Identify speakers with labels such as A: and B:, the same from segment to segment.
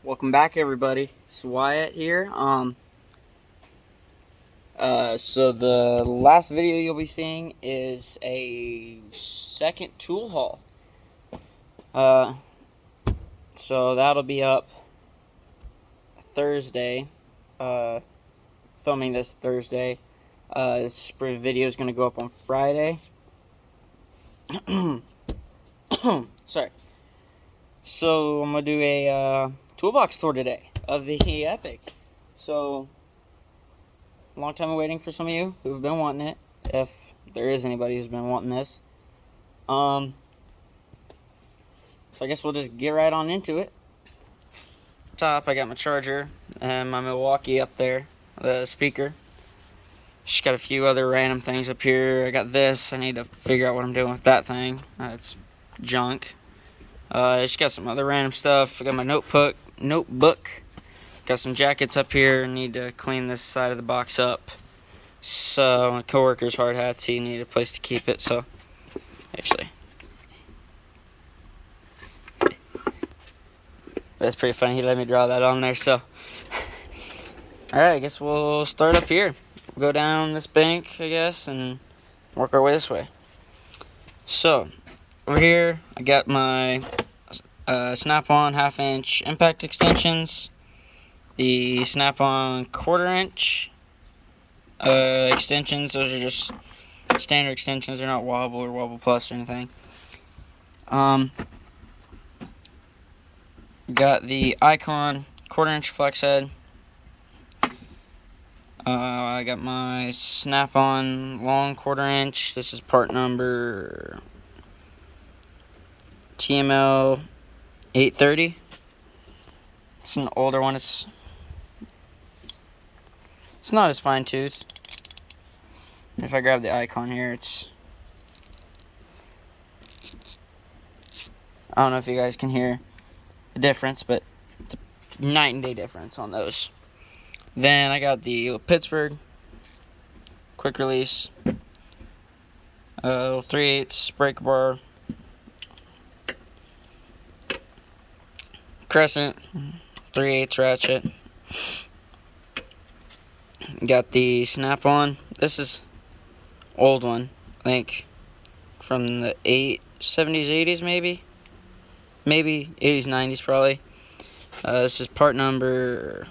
A: Welcome back, everybody. It's Wyatt here. So the last video you'll be seeing is a second tool haul. So that'll be up Thursday. Filming this Thursday. This video is gonna go up on Friday. Sorry. So I'm gonna do a toolbox tour today of the Epiq. So, long time waiting for some of you who've been wanting it, if there is anybody who's been wanting this. So I guess we'll just get right on into it. Top, I got my charger and my Milwaukee up there, the speaker. Just got a few other random things up here. I got this. I need to figure out what I'm doing with that thing. It's junk. I just got some other random stuff. I got my notebook. Got some jackets up here. Need to clean this side of the box up. So my coworker's hard hats. He needed a place to keep it. So actually, that's pretty funny. He let me draw that on there. So all right, I guess we'll start up here. We'll go down this bank, I guess, and work our way this way. So over here, I got my Snap-on 1/2-inch impact extensions, the Snap-on 1/4-inch extensions. Those are just standard extensions. They're not wobble or wobble plus or anything. Got the Icon 1/4-inch flex head. I got my Snap-on long 1/4-inch. This is part number TML 830. It's an older one. It's not as fine tooth. If I grab the Icon here, I don't know if you guys can hear the difference, but it's a night and day difference on those. Then I got the Pittsburgh quick release, 3/8 break bar, Crescent 3/8 ratchet. Got the Snap-on. This is old one, I think, from the 70s, 80s, maybe 80s, 90s probably. This is part number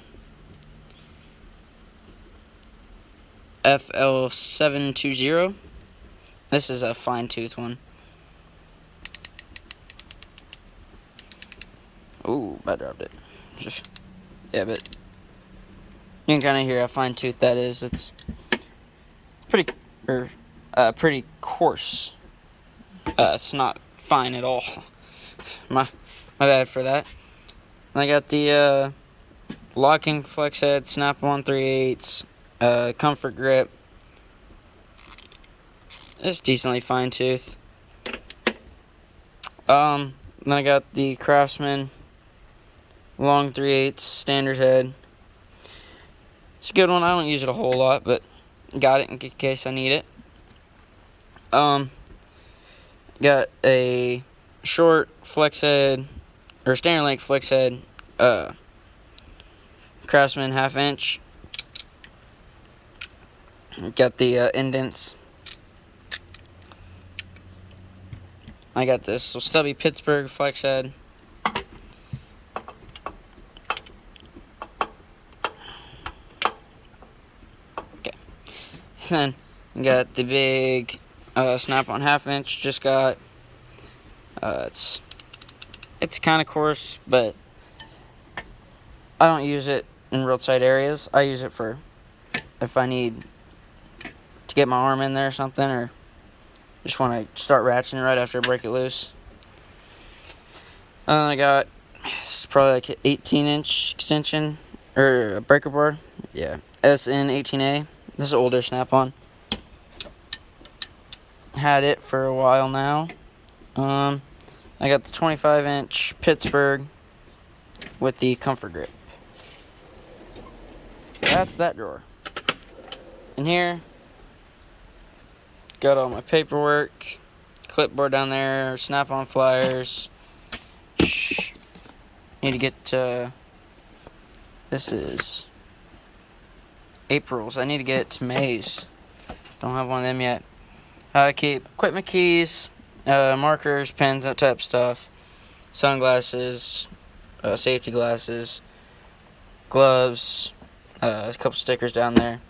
A: FL720. This is a fine tooth one. Ooh, I dropped it. Yeah, but you can kind of hear how fine tooth that is. It's pretty coarse. It's not fine at all. My bad for that. I got the locking flex head, Snap-on 3/8, comfort grip. It's decently fine tooth. Then I got the Craftsman long 3/8 standard head. It's a good one. I don't use it a whole lot, but got it in case I need it. Got a short flex head, or standard length flex head, Craftsman 1/2-inch. Got the indents. I got this stubby Pittsburgh flex head. Okay. Then got the big Snap-on 1/2-inch. Just got it's kind of coarse, but I don't use it in real tight areas. I use it for if I need to get my arm in there or something, or just want to start ratcheting right after I break it loose. I got, this is probably like an 18-inch extension, or a breaker bar. Yeah, SN18A. This is older Snap-on. Had it for a while now. I got the 25-inch Pittsburgh with the comfort grip. That's that drawer. In here, got all my paperwork, clipboard down there, Snap-on flyers. Need to get This is April's. I need to get to May's. Don't have one of them yet. I keep equipment keys, markers, pens, that type of stuff. Sunglasses, safety glasses, gloves, a couple stickers down there.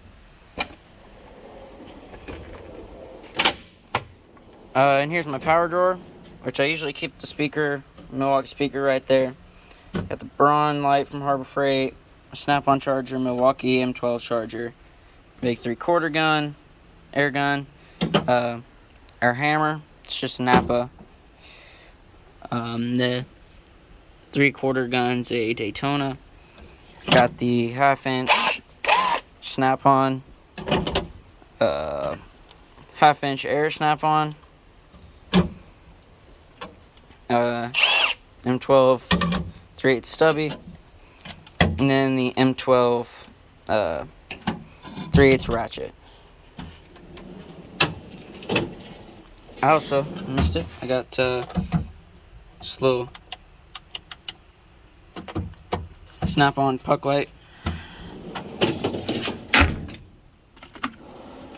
A: And here's my power drawer, which I usually keep the speaker, Milwaukee speaker right there. Got the Braun light from Harbor Freight, a Snap-on charger, Milwaukee M12 charger, big 3/4 gun, air gun, our hammer, it's just a Napa. The 3/4 gun's a Daytona. Got the 1/2-inch Snap-on, 1/2-inch air Snap-on, M12 3/8 stubby, and then the M12 3/8 ratchet. I also missed it. I got this little Snap-on puck light.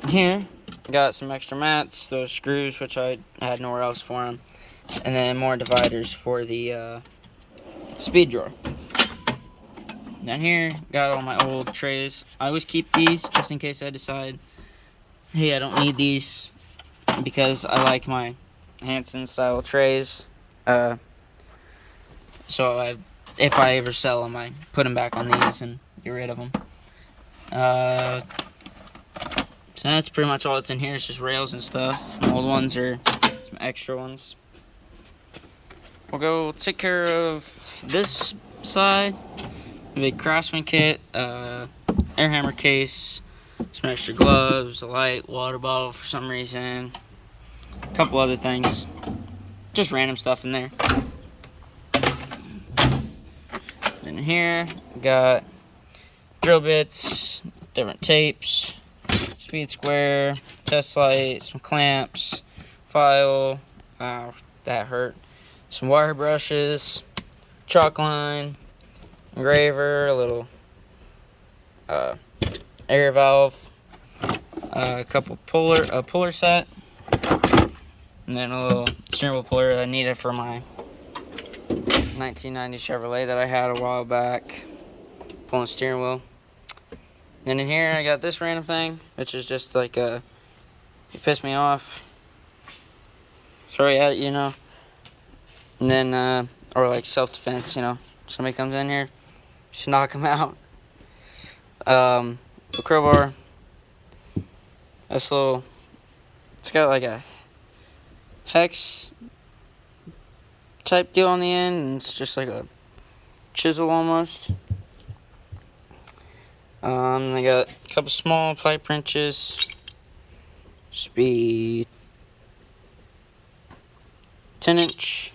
A: Here, got some extra mats, those screws, which I had nowhere else for them, and then more dividers for the speed drawer. Down here, got all my old trays. I always keep these just in case I decide, hey, I don't need these, because I like my Hanson style trays. So if I ever sell them, I put them back on these and get rid of them. So that's pretty much all that's in here. It's just rails and stuff. The old ones are some extra ones. We'll go take care of this side. A big Craftsman kit, air hammer case, some extra gloves, a light, water bottle for some reason, a couple other things. Just random stuff in there. Then here, got drill bits, different tapes, speed square, test light, some clamps, file, that hurt, some wire brushes, chalk line, engraver, a little air valve, a couple puller set, and then a little steering wheel puller that I needed for my 1990 Chevrolet that I had a while back, pulling steering wheel. Then in here I got this random thing, which is just like you piss me off, throw you at it, you know. And then or like self-defense, you know. Somebody comes in here, should knock them out. The crowbar. This little, it's got like a hex type deal on the end, and it's just like a chisel almost. I got a couple small pipe wrenches, speed 10-inch,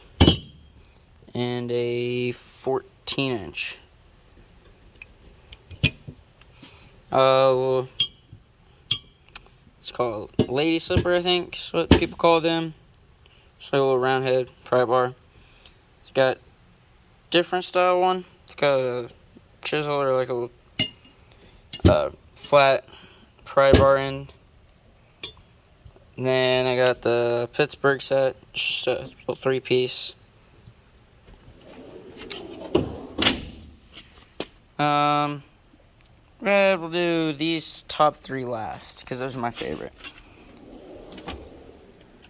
A: and a 14-inch. It's called lady slipper, I think is what people call them. It's like a little round head pry bar. It's got different style one. It's got a chisel or like a little flat pry bar end. And then I got the Pittsburgh set, just a little 3-piece. We'll do these top 3 last, because those are my favorite.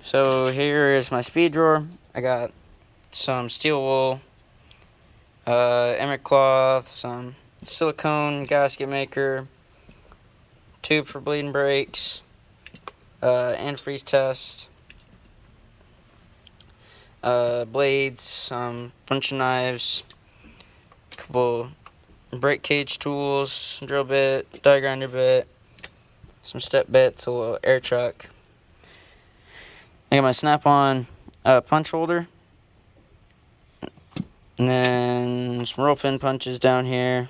A: So here is my speed drawer. I got some steel wool, Epiq cloth, some silicone gasket maker, tube for bleeding brakes, antifreeze test, blades, some punching knives, a couple brake cage tools, drill bit, die grinder bit, some step bits, a little air chuck. I got my Snap-on punch holder, and then some roll pin punches down here,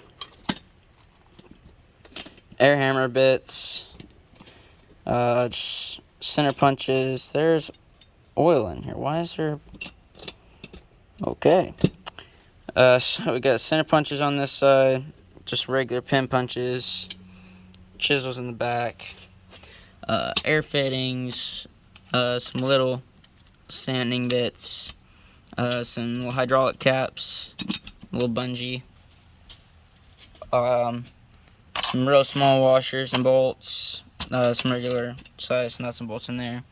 A: air hammer bits, just center punches. There's oil in here. Why is there? Okay. So we got center punches on this side, just regular pin punches, chisels in the back, air fittings, some little sanding bits, some little hydraulic caps, a little bungee, some real small washers and bolts, some regular size nuts and bolts in there,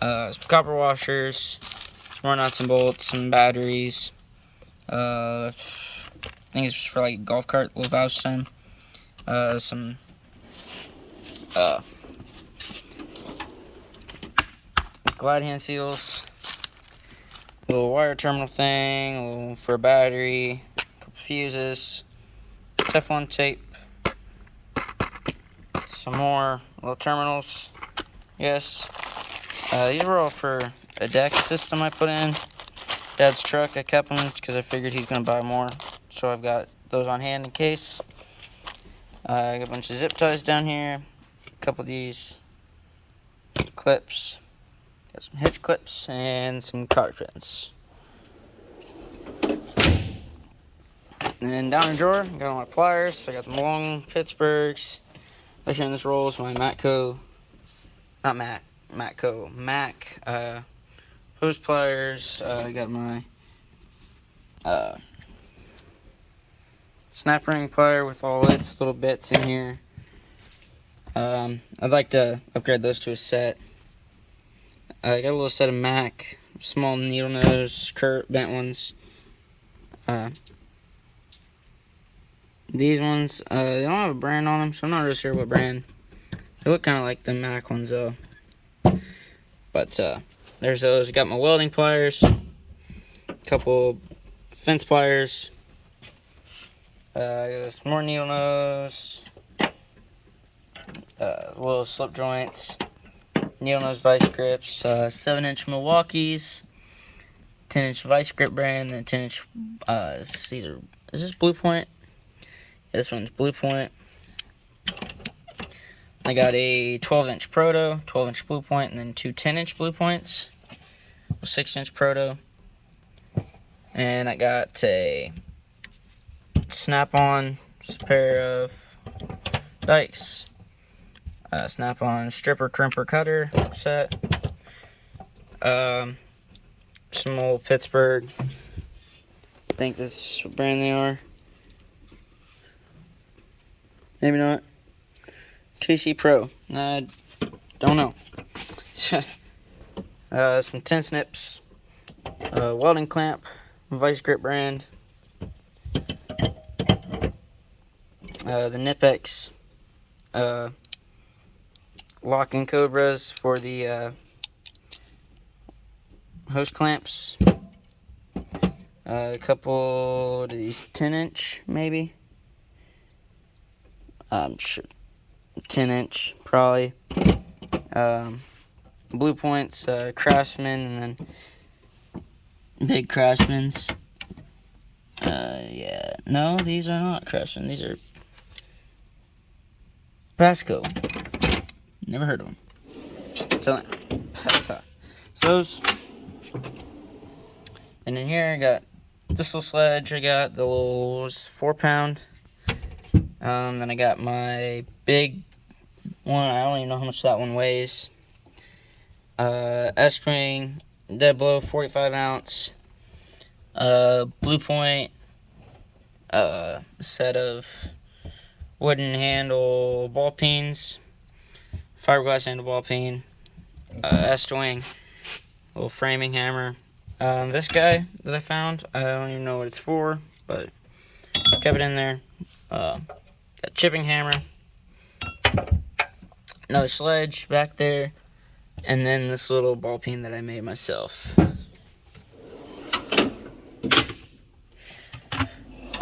A: some copper washers, some more nuts and bolts, some batteries, I think it's for like a golf cart, little valve stem, some glide hand seals, a little wire terminal thing, a little for a battery, a couple fuses, Teflon tape, some more little terminals. Yes, these were all for a deck system I put in Dad's truck. I kept them because I figured he's gonna buy more, so I've got those on hand in case. I got a bunch of zip ties down here, a couple of these clips, got some hitch clips, and some cotter pins. And then down in the drawer, I got all my pliers. So I got some long Pittsburghs. Right here in this roll is my Mac hose pliers. I got my snap ring plier with all its little bits in here. I'd like to upgrade those to a set. I got a little set of Mac small needle nose bent ones. These ones, they don't have a brand on them, so I'm not really sure what brand. They look kind of like the Mac ones though. But there's those. I got my welding pliers, a couple fence pliers, I got some more needle nose, little slip joints, needle nose vice grips, 7-inch Milwaukee's, 10-inch vice grip brand, and 10-inch, is this Blue Point? Yeah, this one's Blue Point. I got a 12-inch Proto, 12-inch Blue Point, and then two 10-inch Blue Points, 6-inch Proto. And I got a Snapon, just a pair of dikes, Snapon stripper crimper cutter set, some old Pittsburgh, I think this is what brand they are, maybe not, KC Pro, I don't know. Some 10 snips, welding clamp, vice grip brand, the Epiq locking cobras for the hose clamps, a couple of these 10-inch maybe, I'm sure 10-inch probably, Blue Points, Craftsman, and then big Craftsmans. Yeah, no, these are not Craftsman, these are Pasco. Never heard of them. So those. And in here I got this little sledge. I got the little 4-pound. Then I got my big one. I don't even know how much that one weighs. S-string, dead blow, 45 ounce. Blue Point. Set of wooden handle ball peens, fiberglass handle ball peen, S-string, little framing hammer. This guy that I found, I don't even know what it's for, but I kept it in there. Got chipping hammer, another sledge back there, and then this little ball peen that I made myself.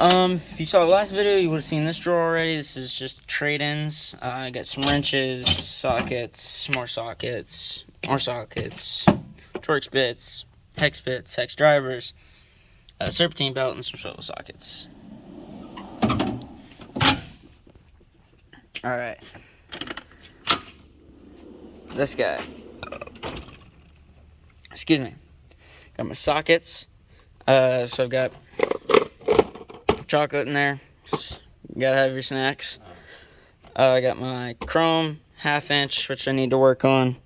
A: If you saw the last video, you would have seen this drawer already. This is just trade-ins. I got some wrenches, sockets, more sockets, Torx bits, hex drivers, a serpentine belt, and some swivel sockets. Alright. This guy. Excuse me. Got my sockets. So I've got chocolate in there. It's Gotta have your snacks. I got my chrome 1/2 inch, which I need to work on.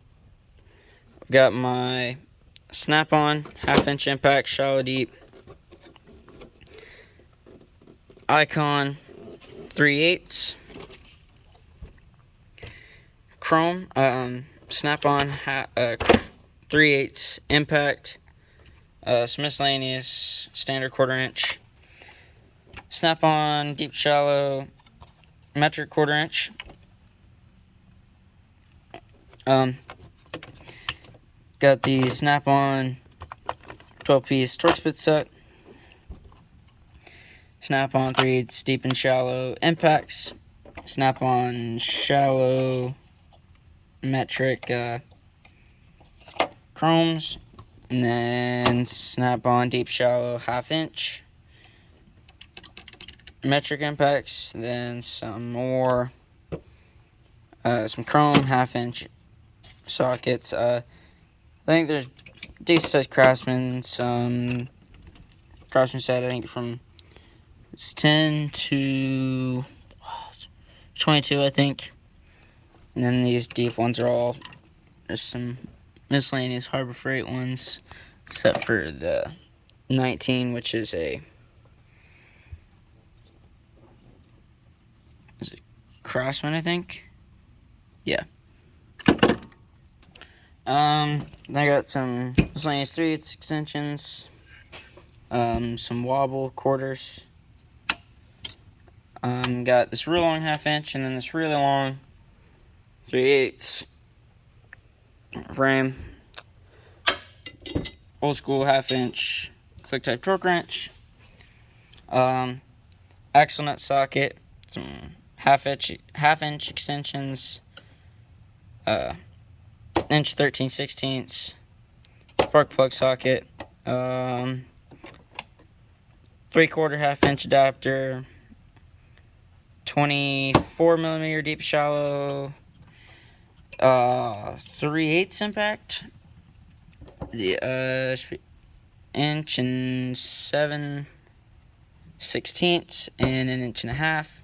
A: Got my Snapon 1/2 inch impact, shallow deep. Icon 3/8. Chrome, Snapon 3/8 impact. Some miscellaneous standard 1/4 inch. Snap-on deep shallow metric 1/4 inch. Got the Snap-on 12-piece torque spit set. Snap-on 3/8 deep and shallow impacts. Snap-on shallow metric chromes. And then Snap-on deep shallow 1/2 inch metric impacts. Then some more some chrome 1/2 inch sockets. I think there's decent sized Craftsman. Some Craftsman set, I think from 10 to 22, I think. And then these deep ones are all just some miscellaneous Harbor Freight ones, except for the 19, which is a Craftsman, I think. Yeah. I got some miscellaneous 3/8 extensions, some wobble quarters. Got this real long 1/2 inch and then this really long 3/8 frame. Old school 1/2 inch quick type torque wrench. Axle nut socket. Some 1/2 inch extensions. Inch 13/16 spark plug socket. 3/4 1/2 inch adapter. 24mm deep shallow 3/8 impact. The inch and 7/16 and an inch and a half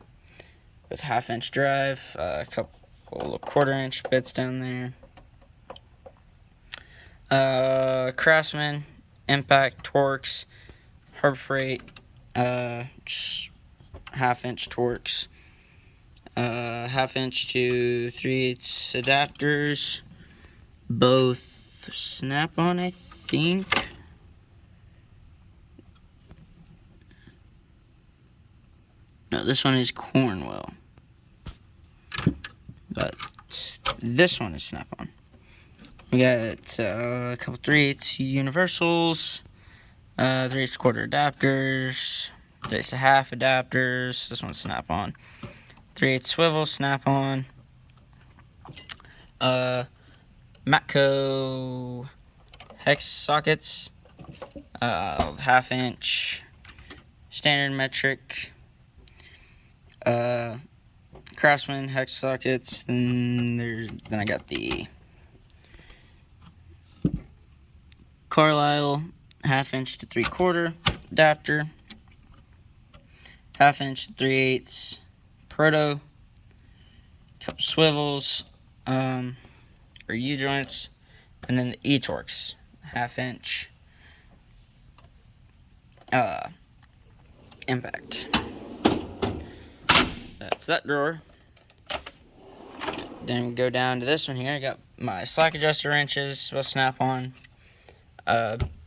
A: with 1/2 inch drive. A couple little 1/4 inch bits down there. Craftsman impact Torx, Harbor Freight, just 1/2 inch Torx, 1/2 inch to 3/8 adapters, both Snap-on, I think. No, this one is Cornwell, but this one is Snap-on. We got a couple 3/8 universals, 3/8 1/4 adapters, 3/8 1/2 adapters. This one's Snap-on. 3/8 swivel, Snap-on. Matco hex sockets, 1/2 inch standard metric. Craftsman hex sockets. Then I got the Carlisle 1/2 inch to 3/4 adapter, 1/2 inch 3/8 proto, couple swivels, or U joints, and then the E-Torx 1/2 inch impact. That's that drawer. Then we go down to this one here. I got my slack adjuster wrenches, will Snap-on.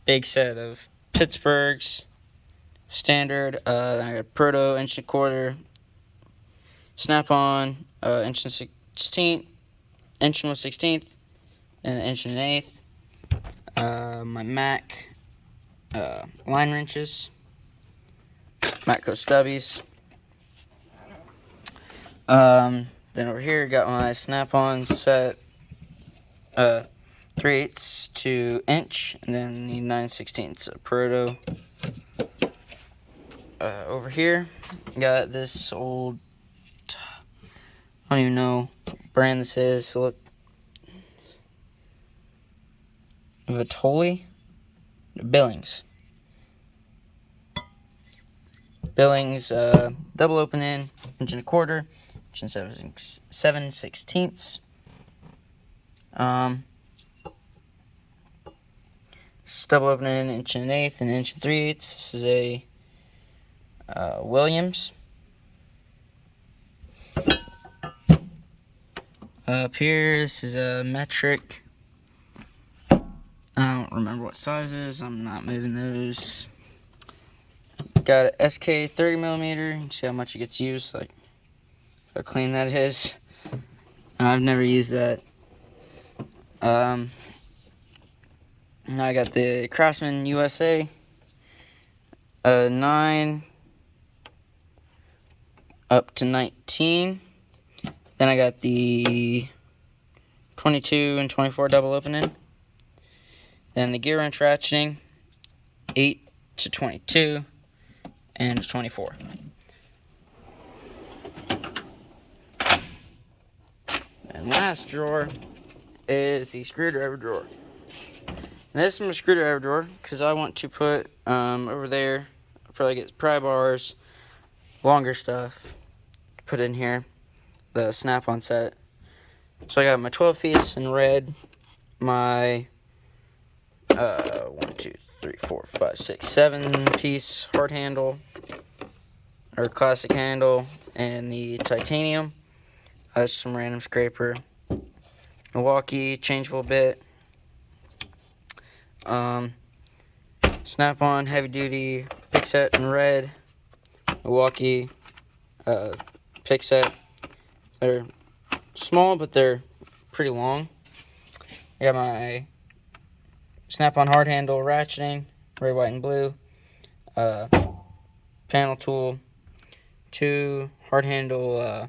A: Big set of Pittsburghs, standard. Then I got proto, inch and 1/4, Snap-on, inch and 1/16, inch and 1/16, and inch and 1/8. My Mac line wrenches, Matco stubbies. Then over here, got my Snap-on set, 3/8 to inch, and then the 9/16 proto. Over here, got this old, I don't even know what brand this is. So look, Vitoli, Billings. Billings, double opening, 1 1/4, 7/16. Double opening, 1 1/8 and 1 3/8. This is a Williams. Up here, this is a metric. I don't remember what sizes. I'm not moving those. Got a SK 30mm. You can see how much it gets used. Like how clean that is. I've never used that. Now I got the Craftsman USA 9 up to 19. Then I got the 22 and 24 double opening. Then the gear wrench ratcheting 8 to 22 and 24. And last drawer is the screwdriver drawer. And this is my screwdriver drawer because I want to put over there. I'll probably get pry bars, longer stuff, put in here. The Snapon set. So I got my 12-piece in red, my 1, 2, 3, 4, 5, 6, 7-piece hard handle or classic handle, and the titanium. Just some random scraper. Milwaukee changeable bit. Snap-on heavy duty pick set in red. Milwaukee pick set. They're small, but they're pretty long. I got my Snap-on hard handle ratcheting, red, white, and blue. Panel tool, 2 hard handle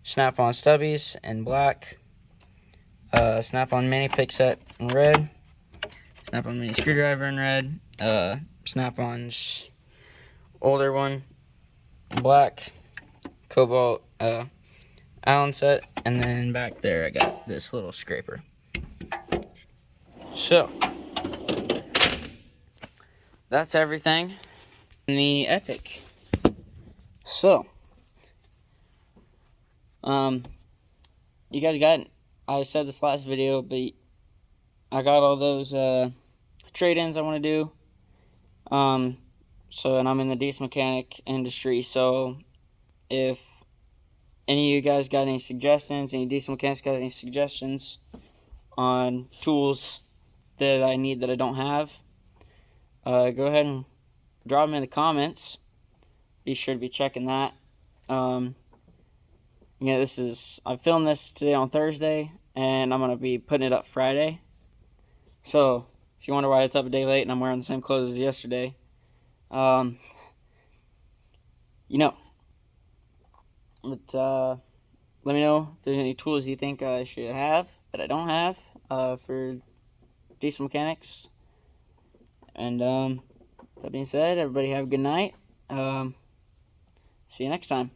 A: Snap-on stubbies in black. Snap-on mini pick set in red. Snap-on mini screwdriver in red. Snap-on's older one in black. Cobalt Allen set, and then back there I got this little scraper. So that's everything in the Epiq. So you guys got, I said this last video, but I got all those trade-ins I want to do. So, and I'm in the diesel mechanic industry, so if any of you guys got any suggestions, any diesel mechanics got any suggestions on tools that I need that I don't have, go ahead and drop them in the comments. Be sure to be checking that. Yeah, I filmed this today on Thursday, and I'm going to be putting it up Friday. So, if you wonder why it's up a day late and I'm wearing the same clothes as yesterday, you know. But let me know if there's any tools you think I should have that I don't have for diesel mechanics. And that being said, everybody have a good night. See you next time.